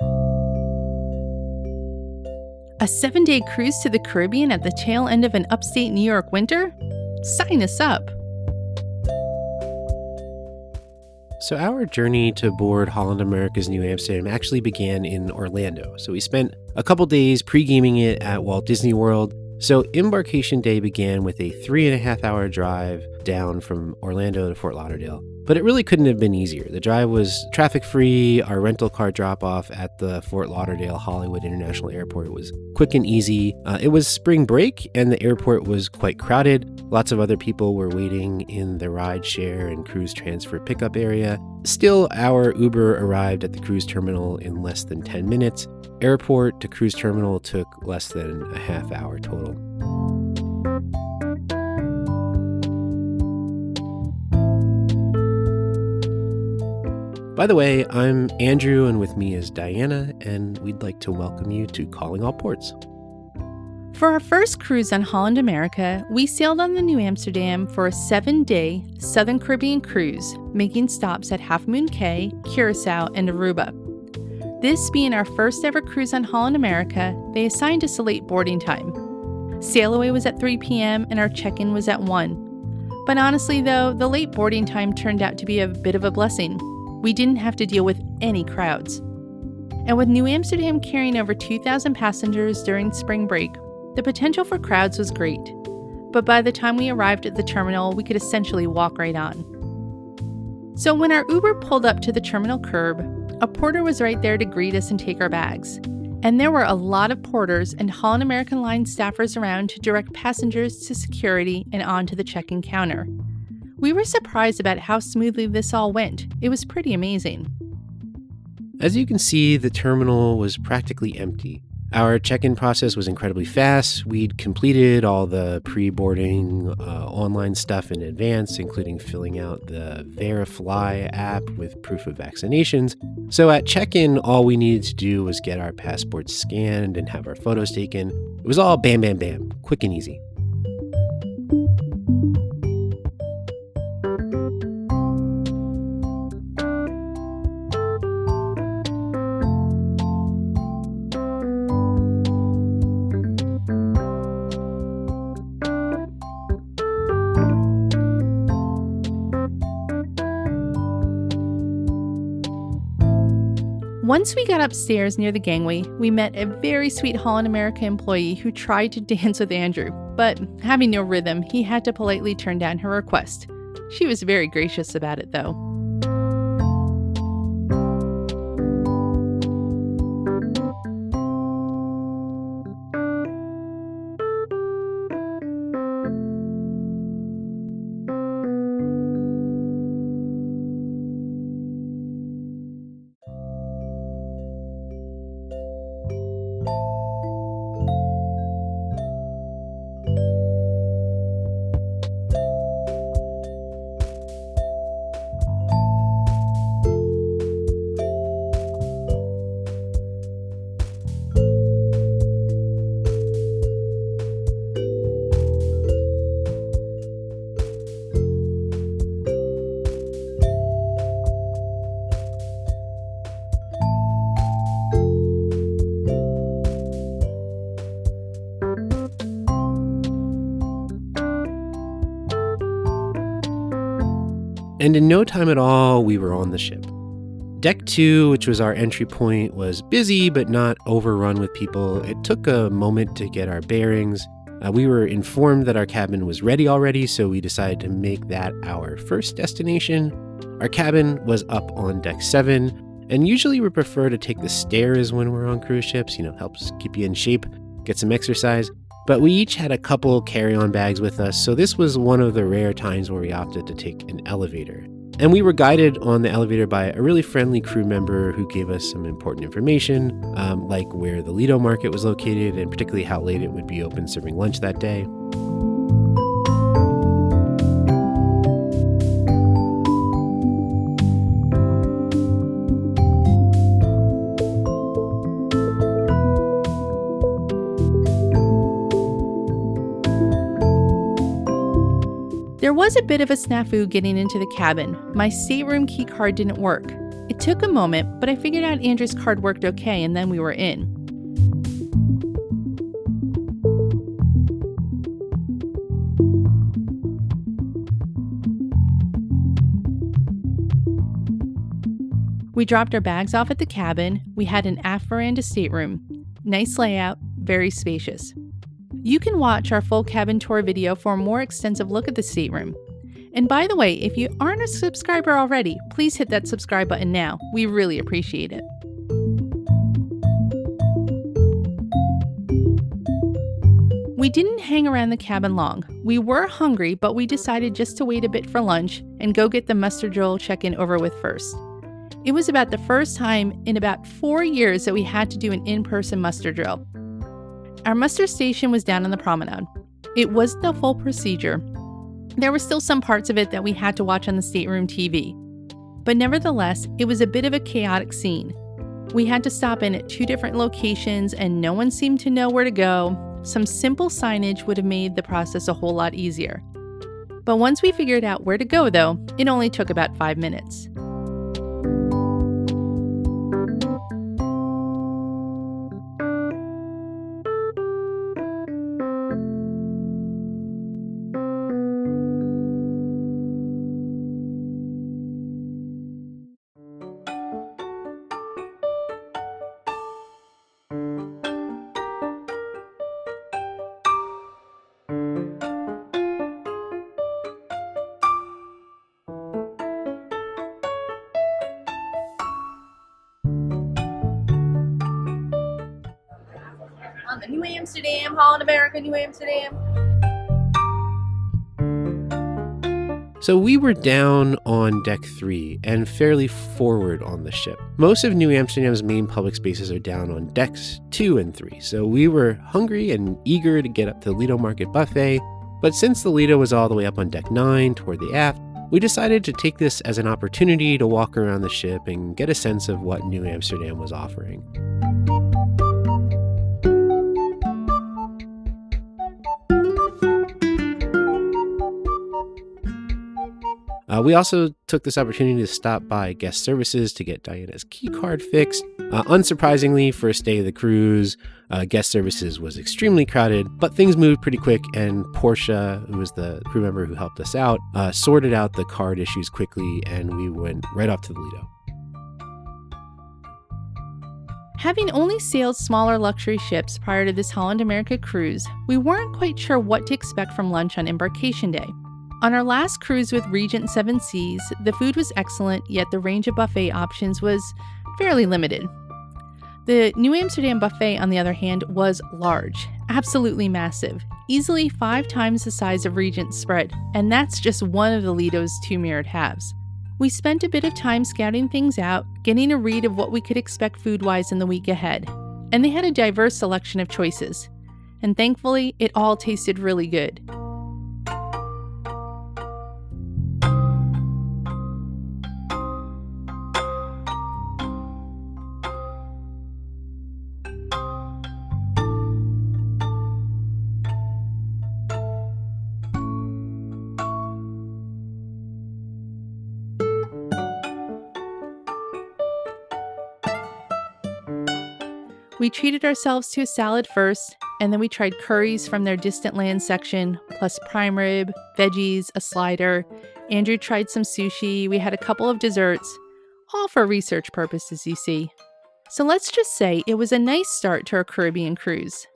A 7-day cruise to the Caribbean at the tail end of an upstate New York winter? Sign us up! So our journey to board Holland America's Nieuw Amsterdam actually began in Orlando. So we spent a couple days pre-gaming it at Walt Disney World. So Embarkation Day began with a 3.5-hour drive down from Orlando to Fort Lauderdale. But it really couldn't have been easier. The drive was traffic-free. Our rental car drop-off at the Fort Lauderdale Hollywood International Airport was quick and easy. It was spring break, and the airport was quite crowded. Lots of other people were waiting in the rideshare and cruise transfer pickup area. Still, our Uber arrived at the cruise terminal in less than 10 minutes. Airport to cruise terminal took less than a half hour total. By the way, I'm Andrew, and with me is Diana, and we'd like to welcome you to Calling All Ports. For our first cruise on Holland America, we sailed on the Nieuw Amsterdam for a 7-day Southern Caribbean cruise, making stops at Half Moon Cay, Curacao, and Aruba. This being our first ever cruise on Holland America, they assigned us a late boarding time. Sail away was at 3 p.m. and our check-in was at 1. But honestly though, the late boarding time turned out to be a bit of a blessing. We didn't have to deal with any crowds. And with Nieuw Amsterdam carrying over 2,000 passengers during spring break, the potential for crowds was great. But by the time we arrived at the terminal, we could essentially walk right on. So when our Uber pulled up to the terminal curb, a porter was right there to greet us and take our bags. And there were a lot of porters and Holland American Line staffers around to direct passengers to security and onto the check-in counter. We were surprised about how smoothly this all went. It was pretty amazing. As you can see, the terminal was practically empty. Our check-in process was incredibly fast. We'd completed all the pre-boarding online stuff in advance, including filling out the Verifly app with proof of vaccinations. So at check-in, all we needed to do was get our passports scanned and have our photos taken. It was all bam, bam, bam, quick and easy. Once we got upstairs near the gangway, we met a very sweet Holland America employee who tried to dance with Andrew, but having no rhythm, he had to politely turn down her request. She was very gracious about it, though. And in no time at all, we were on the ship. Deck 2, which was our entry point, was busy but not overrun with people. It took a moment to get our bearings. We were informed that our cabin was ready already, so we decided to make that our first destination. Our cabin was up on Deck 7, and usually we prefer to take the stairs when we're on cruise ships. Helps keep you in shape, get some exercise. But we each had a couple carry-on bags with us, so this was one of the rare times where we opted to take an elevator. And we were guided on the elevator by a really friendly crew member who gave us some important information, like where the Lido Market was located and particularly how late it would be open serving lunch that day. There was a bit of a snafu getting into the cabin. My stateroom key card didn't work. It took a moment, but I figured out Andrew's card worked okay, and then we were in. We dropped our bags off at the cabin. We had an aft veranda stateroom. Nice layout, very spacious. You can watch our full cabin tour video for a more extensive look at the stateroom. And by the way, if you aren't a subscriber already, please hit that subscribe button now. We really appreciate it. We didn't hang around the cabin long. We were hungry, but we decided just to wait a bit for lunch and go get the muster drill check-in over with first. It was about the first time in about 4 years that we had to do an in-person muster drill. Our muster station was down on the promenade. It wasn't a full procedure. There were still some parts of it that we had to watch on the stateroom TV. But nevertheless, it was a bit of a chaotic scene. We had to stop in at 2 different locations and no one seemed to know where to go. Some simple signage would have made the process a whole lot easier. But once we figured out where to go though, it only took about 5 minutes. On the Nieuw Amsterdam, Holland America, Nieuw Amsterdam. So we were down on deck 3 and fairly forward on the ship. Most of Nieuw Amsterdam's main public spaces are down on decks 2 and 3, so we were hungry and eager to get up to the Lido Market buffet, but since the Lido was all the way up on deck 9 toward the aft, we decided to take this as an opportunity to walk around the ship and get a sense of what Nieuw Amsterdam was offering. We also took this opportunity to stop by guest services to get Diana's key card fixed. Unsurprisingly, first day of the cruise, guest services was extremely crowded, but things moved pretty quick, and Portia, who was the crew member who helped us out, sorted out the card issues quickly, and we went right off to the Lido. Having only sailed smaller luxury ships prior to this Holland America cruise, we weren't quite sure what to expect from lunch on Embarkation Day. On our last cruise with Regent 7 Seas, the food was excellent, yet the range of buffet options was fairly limited. The Nieuw Amsterdam buffet, on the other hand, was large, absolutely massive, easily 5 times the size of Regent's spread, and that's just one of the Lido's 2 mirrored halves. We spent a bit of time scouting things out, getting a read of what we could expect food-wise in the week ahead, and they had a diverse selection of choices. And thankfully, it all tasted really good. We treated ourselves to a salad first, and then we tried curries from their distant land section, plus prime rib, veggies, a slider. Andrew tried some sushi. We had a couple of desserts, all for research purposes, you see. So let's just say it was a nice start to our Caribbean cruise.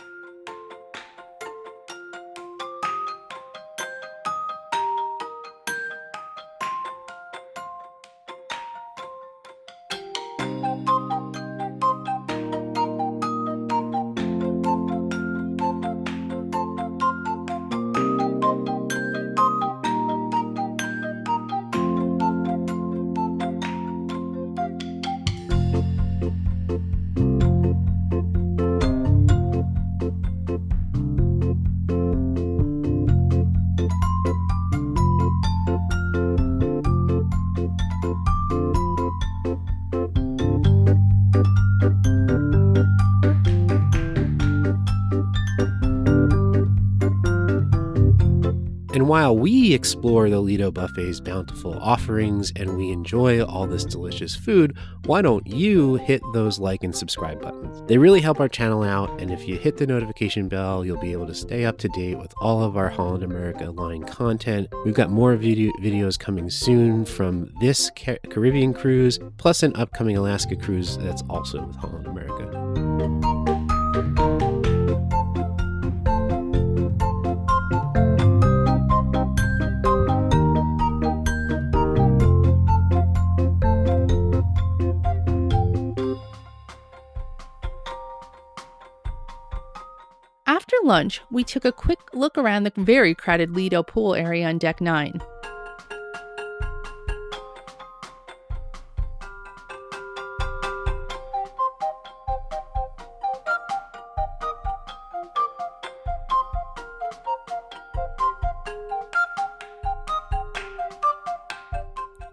And while we explore the Lido Buffet's bountiful offerings and we enjoy all this delicious food, why don't you hit those like and subscribe buttons? They really help our channel out, and if you hit the notification bell, you'll be able to stay up to date with all of our Holland America line content. We've got more videos coming soon from this Caribbean cruise, plus an upcoming Alaska cruise that's also with Holland America. After lunch, we took a quick look around the very crowded Lido pool area on Deck 9.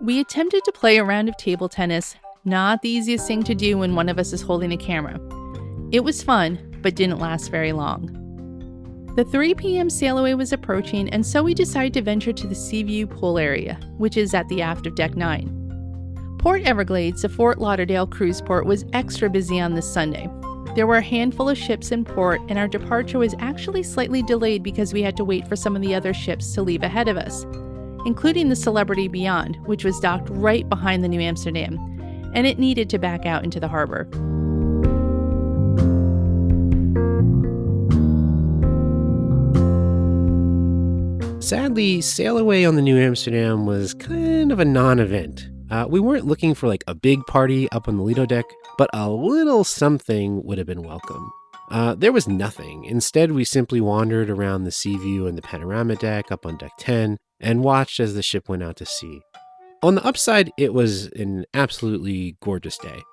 We attempted to play a round of table tennis, not the easiest thing to do when one of us is holding a camera. It was fun, but didn't last very long. The 3 p.m. sail away was approaching, and so we decided to venture to the Seaview pool area, which is at the aft of Deck 9. Port Everglades, the Fort Lauderdale cruise port, was extra busy on this Sunday. There were a handful of ships in port, and our departure was actually slightly delayed because we had to wait for some of the other ships to leave ahead of us, including the Celebrity Beyond, which was docked right behind the Nieuw Amsterdam, and it needed to back out into the harbor. Sadly, sail away on the Nieuw Amsterdam was kind of a non-event. We weren't looking for like a big party up on the Lido deck, but a little something would have been welcome. There was nothing. Instead, we simply wandered around the Seaview and the panorama deck up on Deck 10 and watched as the ship went out to sea. On the upside, it was an absolutely gorgeous day.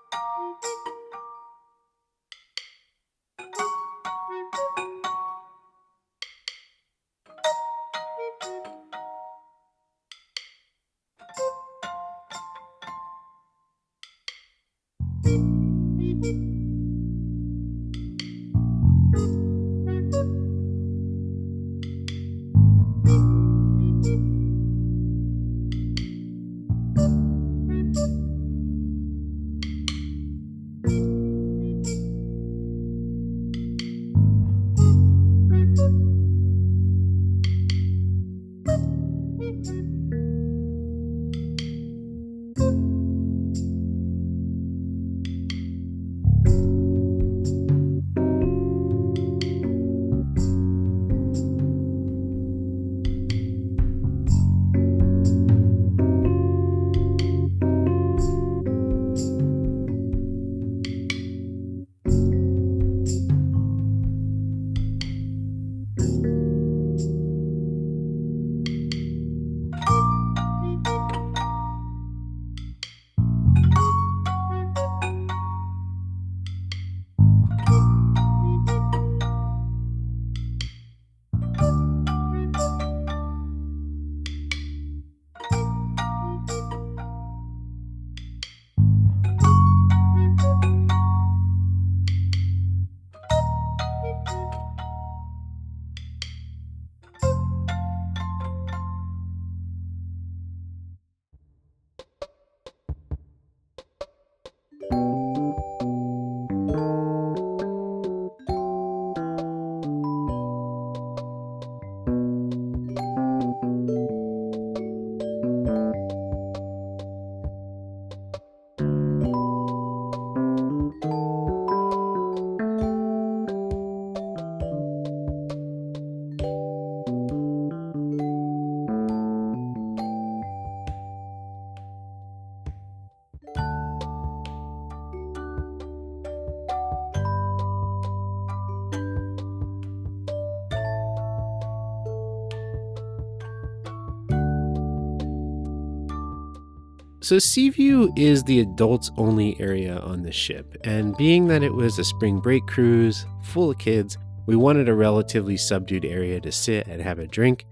So Seaview is the adults-only area on the ship, and being that it was a spring break cruise full of kids, we wanted a relatively subdued area to sit and have a drink.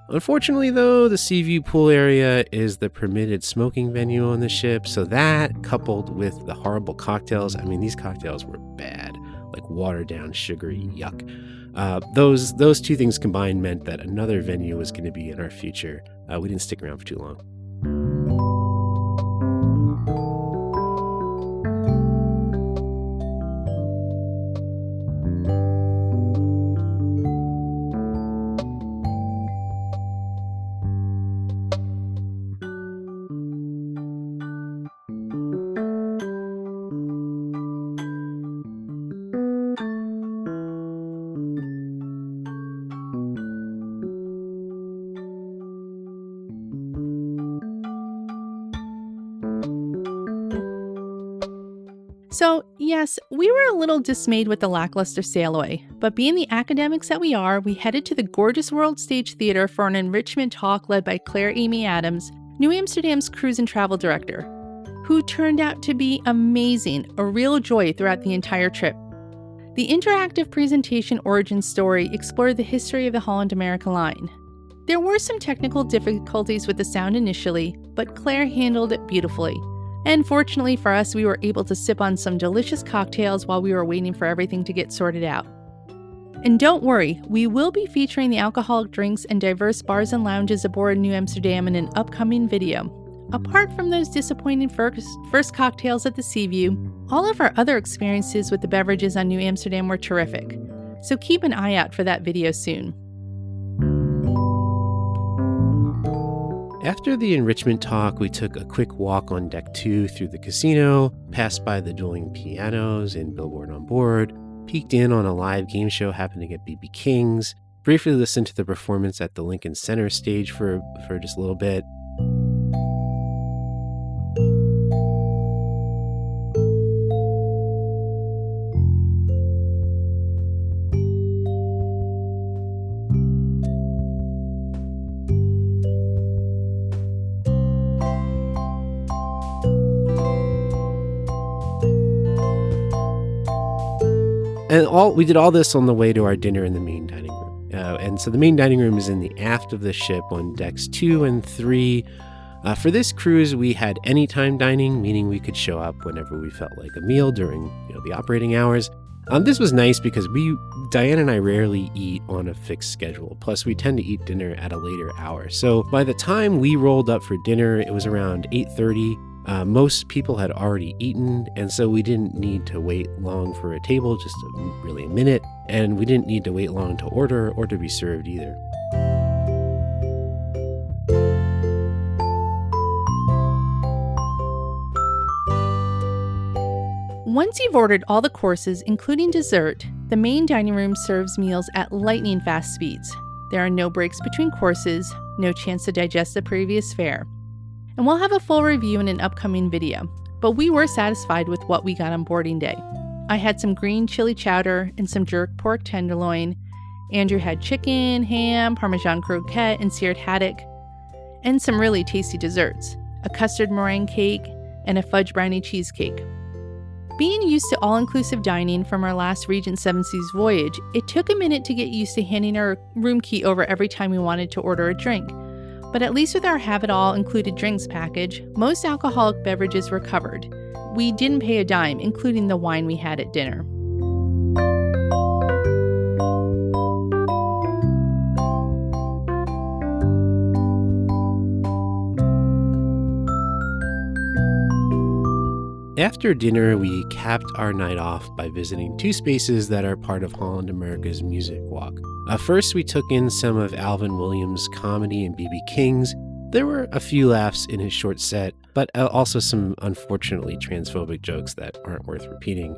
Unfortunately, though, the Seaview pool area is the permitted smoking venue on the ship, so that, coupled with the horrible cocktails, I mean, these cocktails were bad, like watered-down, sugary yuck. Those two things combined meant that another venue was going to be in our future. We didn't stick around for too long. So, yes, we were a little dismayed with the lackluster sail away, but being the academics that we are, we headed to the gorgeous World Stage Theater for an enrichment talk led by Claire Amy Adams, Nieuw Amsterdam's cruise and travel director, who turned out to be amazing, a real joy throughout the entire trip. The interactive presentation origin story explored the history of the Holland America line. There were some technical difficulties with the sound initially, but Claire handled it beautifully. And fortunately for us, we were able to sip on some delicious cocktails while we were waiting for everything to get sorted out. And don't worry, we will be featuring the alcoholic drinks and diverse bars and lounges aboard Nieuw Amsterdam in an upcoming video. Apart from those disappointing first cocktails at the Seaview, all of our other experiences with the beverages on Nieuw Amsterdam were terrific. So keep an eye out for that video soon. After the enrichment talk, we took a quick walk on deck 2 through the casino, passed by the dueling pianos and Billboard on Board, peeked in on a live game show happening at BB King's, briefly listened to the performance at the Lincoln Center stage for just a little bit. And we did all this on the way to our dinner in the main dining room. And so the main dining room is in the aft of the ship on decks 2 and 3. For this cruise, we had anytime dining, meaning we could show up whenever we felt like a meal during the operating hours. This was nice because Diane and I rarely eat on a fixed schedule. Plus, we tend to eat dinner at a later hour. So by the time we rolled up for dinner, it was around 8:30. Most people had already eaten, and so we didn't need to wait long for a table, just really a minute, and we didn't need to wait long to order or to be served either. Once you've ordered all the courses, including dessert, the main dining room serves meals at lightning fast speeds. There are no breaks between courses, no chance to digest the previous fare. And we'll have a full review in an upcoming video, but we were satisfied with what we got on boarding day. I had some green chili chowder and some jerk pork tenderloin. Andrew had chicken, ham, Parmesan croquette, and seared haddock, and some really tasty desserts, a custard meringue cake and a fudge brownie cheesecake. Being used to all-inclusive dining from our last Regent Seven Seas voyage, it took a minute to get used to handing our room key over every time we wanted to order a drink. But at least with our have-it-all included drinks package, most alcoholic beverages were covered. We didn't pay a dime, including the wine we had at dinner. After dinner, we capped our night off by visiting two spaces that are part of Holland America's music walk. First, we took in some of Alvin Williams' comedy and BB King's. There were a few laughs in his short set, but also some unfortunately transphobic jokes that aren't worth repeating.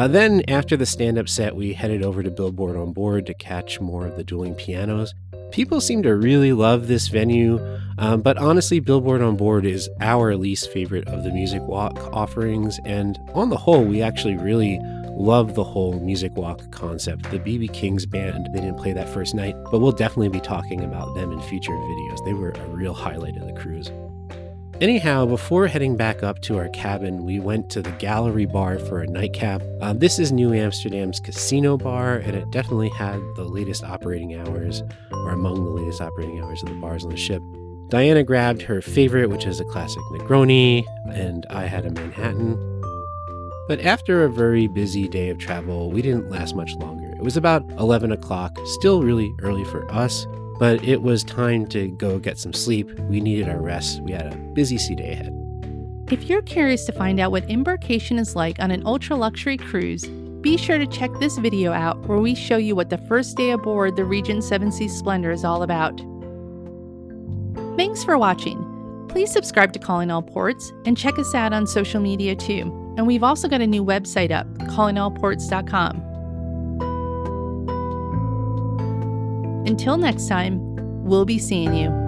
Then, after the stand-up set, we headed over to Billboard on Board to catch more of the dueling pianos. People seem to really love this venue, but honestly, Billboard on Board is our least favorite of the music walk offerings, and on the whole, we actually really love the whole music walk concept. The BB King's band, they didn't play that first night, but we'll definitely be talking about them in future videos. They were a real highlight of the cruise. Anyhow, before heading back up to our cabin, we went to the Gallery Bar for a nightcap. This is Nieuw Amsterdam's casino bar, and it definitely had the latest operating hours, or among the latest operating hours of the bars on the ship. Diana grabbed her favorite, which is a classic Negroni, and I had a Manhattan. But after a very busy day of travel, we didn't last much longer. It was about 11 o'clock, still really early for us, but it was time to go get some sleep. We needed our rest. We had a busy sea day ahead. If you're curious to find out what Embarkation is like on an ultra-luxury cruise, be sure to check this video out where we show you what the first day aboard the Regent Seven Seas Splendor is all about. Thanks for watching. Please subscribe to Calling All Ports and check us out on social media too. And we've also got a new website up, callingallports.com. Until next time, we'll be seeing you.